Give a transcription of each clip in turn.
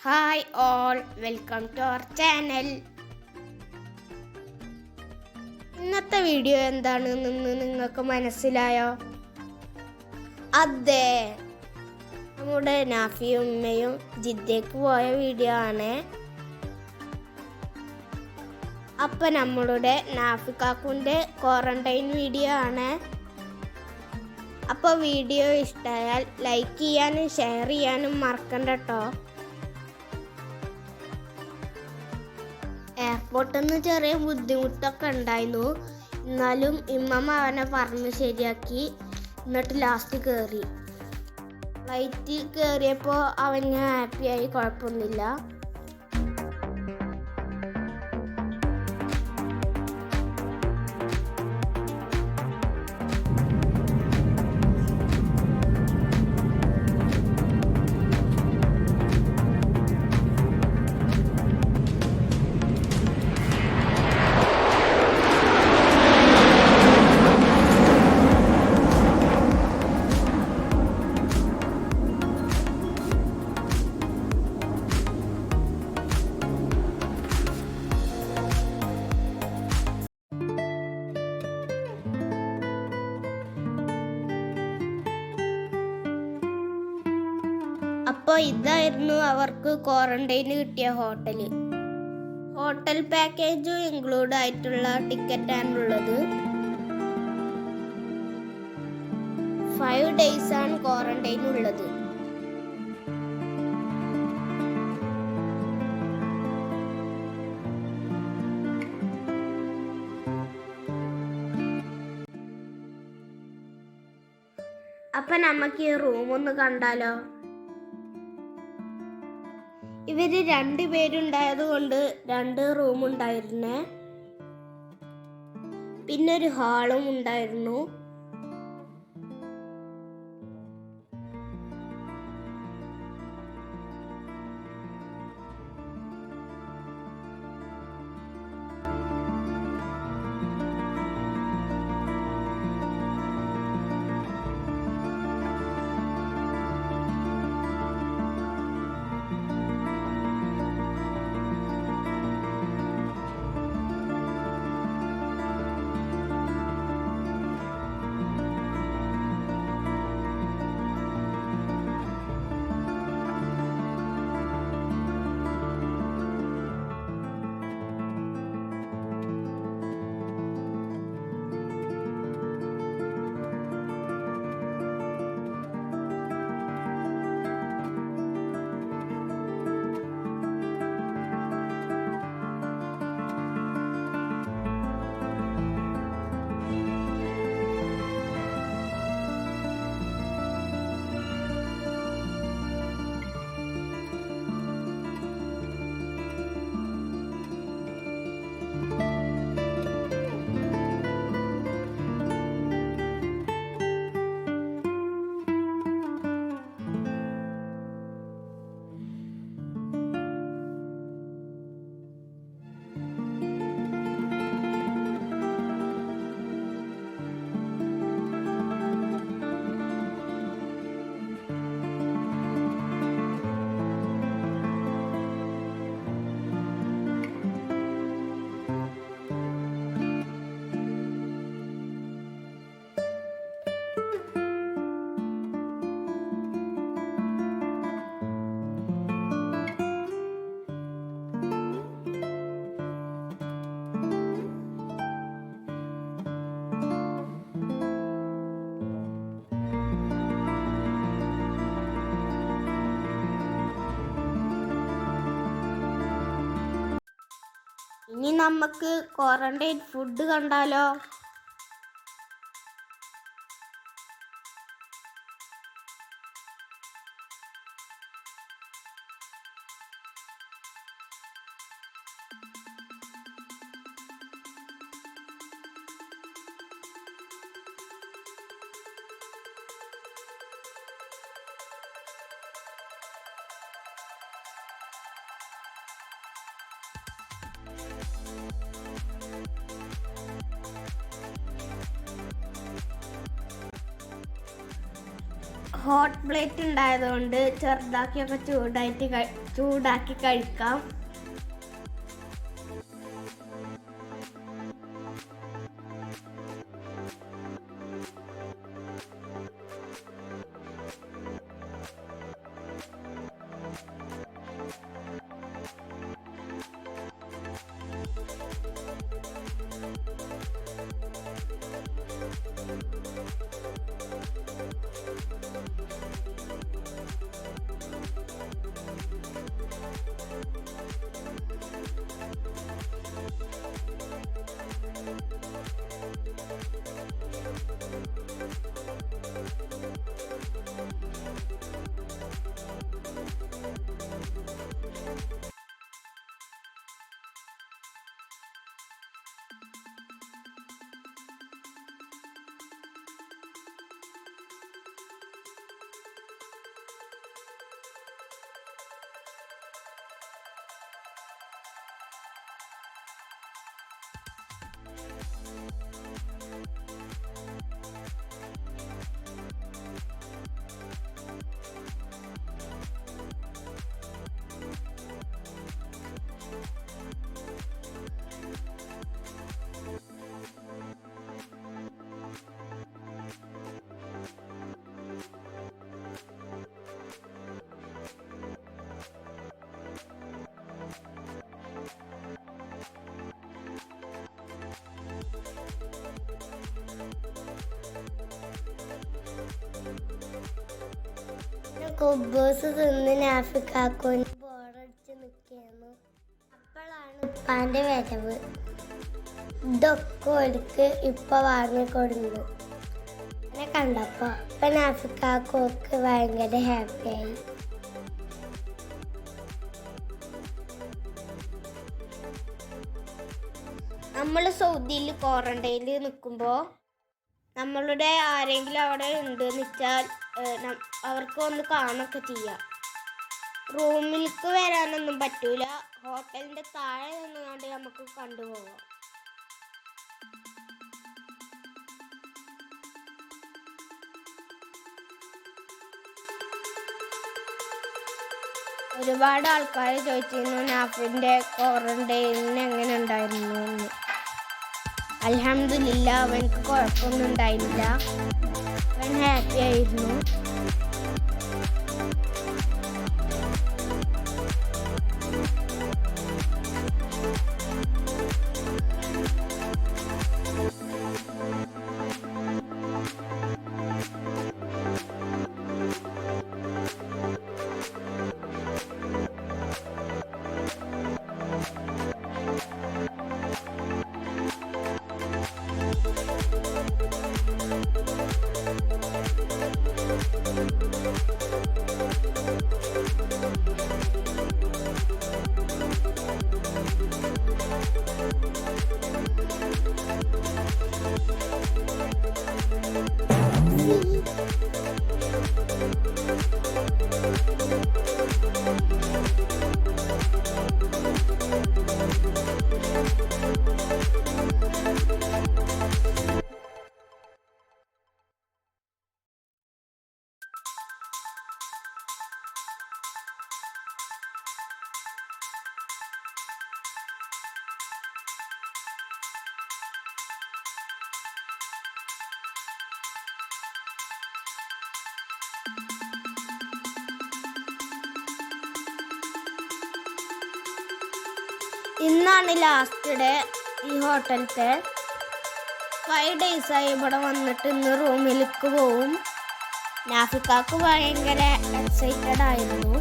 Hi all, welcome to our channel. ഇന്നത്തെ video എന്താണെന്ന് നിങ്ങൾക്ക് മനസ്സിലായോ? അതെ, നമ്മുടെ നാഫിയും ഉമ്മയും ജിദ്ദയ്ക്ക് പോയ വീഡിയോ ആണ്. അപ്പം നമ്മളുടെ നാഫി കാക്കുൻ്റെ ക്വാറന്റൈൻ വീഡിയോ ആണ്. അപ്പോൾ വീഡിയോ ഇഷ്ടമായാൽ ലൈക്ക് ചെയ്യാനും ഷെയർ ചെയ്യാനും മറക്കണ്ട കേട്ടോ. എയർപോർട്ടിൽ നിന്ന് ചെറിയ ബുദ്ധിമുട്ടൊക്കെ ഉണ്ടായിരുന്നു. എന്നാലും ഇമ്മമ്മ അവനെ പറഞ്ഞ് ശരിയാക്കി. എന്നിട്ട് ലാസ്റ്റ് കയറി. ഫ്ലൈറ്റിൽ കയറിയപ്പോൾ അവന് ഹാപ്പിയായി, കുഴപ്പമൊന്നുമില്ല. അപ്പോൾ ഇതായിരുന്നു അവർക്ക് ക്വാറന്റൈന് കിട്ടിയ ഹോട്ടൽ പാക്കേജും ഇൻക്ലൂഡ് ആയിട്ടുള്ള ടിക്കറ്റാണുള്ളത്. 5 days ആണ് ക്വാറന്റൈൻ ഉള്ളത്. അപ്പൊ നമുക്ക് ഈ റൂം ഒന്ന് കണ്ടാലോ? ഇവര് 2 പേരുണ്ടായത് കൊണ്ട് 2 റൂം ഉണ്ടായിരുന്നേ. പിന്നെ ഒരു ഹാളും ഉണ്ടായിരുന്നു. ഇനി നമുക്ക് ക്വാറന്റൈൻ ഫുഡ് കണ്ടാലോ? ഹോട്ട് പ്ലേറ്റ് ഉണ്ടായതുകൊണ്ട് ചെറുതാക്കിയൊക്കെ ചൂടായിട്ട് ചൂടാക്കി കഴിക്കാം. കുബൂസ് തിന്ന് നാഫിക്കാക്കൂന് ബോറടിച്ച് നിൽക്കുകയാണ്. അപ്പോഴാണ് ഉപ്പാൻ്റെ വരവ്. ഇതൊക്കെ ഒരിക്ക് ഇപ്പം വാങ്ങിക്കൊടുന്നു. എന്നെ കണ്ടപ്പോൾ ഇപ്പം നാഫിക്കാക്കൊക്കെ ഭയങ്കര ഹാപ്പിയായി. നമ്മൾ സൗദിയിൽ ക്വാറന്റൈനിൽ നിൽക്കുമ്പോൾ നമ്മളുടെ ആരെങ്കിലും അവിടെ ഉണ്ടെന്ന് വെച്ചാൽ അവർക്ക് ഒന്ന് കാണുകയൊക്കെ ചെയ്യാം. റൂമിലേക്ക് വരാനൊന്നും പറ്റൂല. ഹോട്ടലിൻ്റെ താഴെ നിന്നുകൊണ്ട് നമുക്ക് കണ്ടുപോകാം. ഒരുപാട് ആൾക്കാർ ചോദിച്ചിരുന്നു നാഫിൻ്റെ ക്വാറന്റൈനിന് എങ്ങനെ ഉണ്ടായിരുന്നു എന്ന്. അൽഹംദുലില്ലാ അവനക്ക് കുഴപ്പമൊന്നും ഉണ്ടായില്ല. അവൻ ഹാപ്പി ആയിരുന്നു. ഇന്നാണ് ലാസ്റ്റ് ഡേ ഈ ഹോട്ടലത്തെ. 5 days ഇവിടെ വന്നിട്ട് ഇന്ന് റൂമിലേക്ക് പോവും. നാഫിക്കാക്ക് ഭയങ്കര എക്സൈറ്റഡ് ആയിരുന്നു.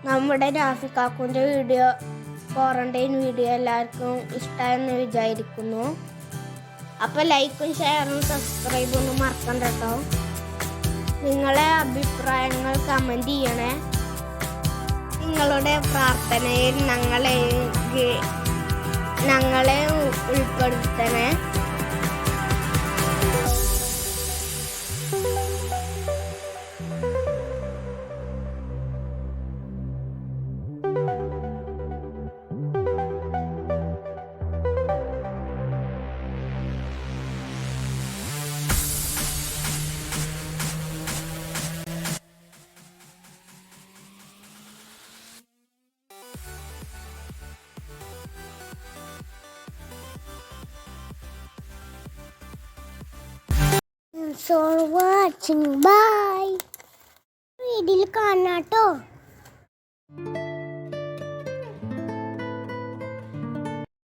നമ്മുടെ നാഫിക്കാക്കുൻ്റെ വീഡിയോ ക്വാറന്റൈൻ വീഡിയോ എല്ലാവർക്കും ഇഷ്ടമായെന്ന് വിചാരിക്കുന്നു. അപ്പോൾ ലൈക്കും ഷെയറും സബ്സ്ക്രൈബും ഒന്നും മറക്കണ്ട കേട്ടോ. നിങ്ങളെ അഭിപ്രായങ്ങൾ കമൻറ്റ് ചെയ്യണേ. നിങ്ങളുടെ പ്രാർത്ഥനയിൽ ഞങ്ങളെ ഉൾപ്പെടുത്തണേ. For watching. Bye. വീഡിയോയിൽ കാണാട്ടോ.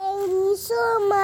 Thank you so much.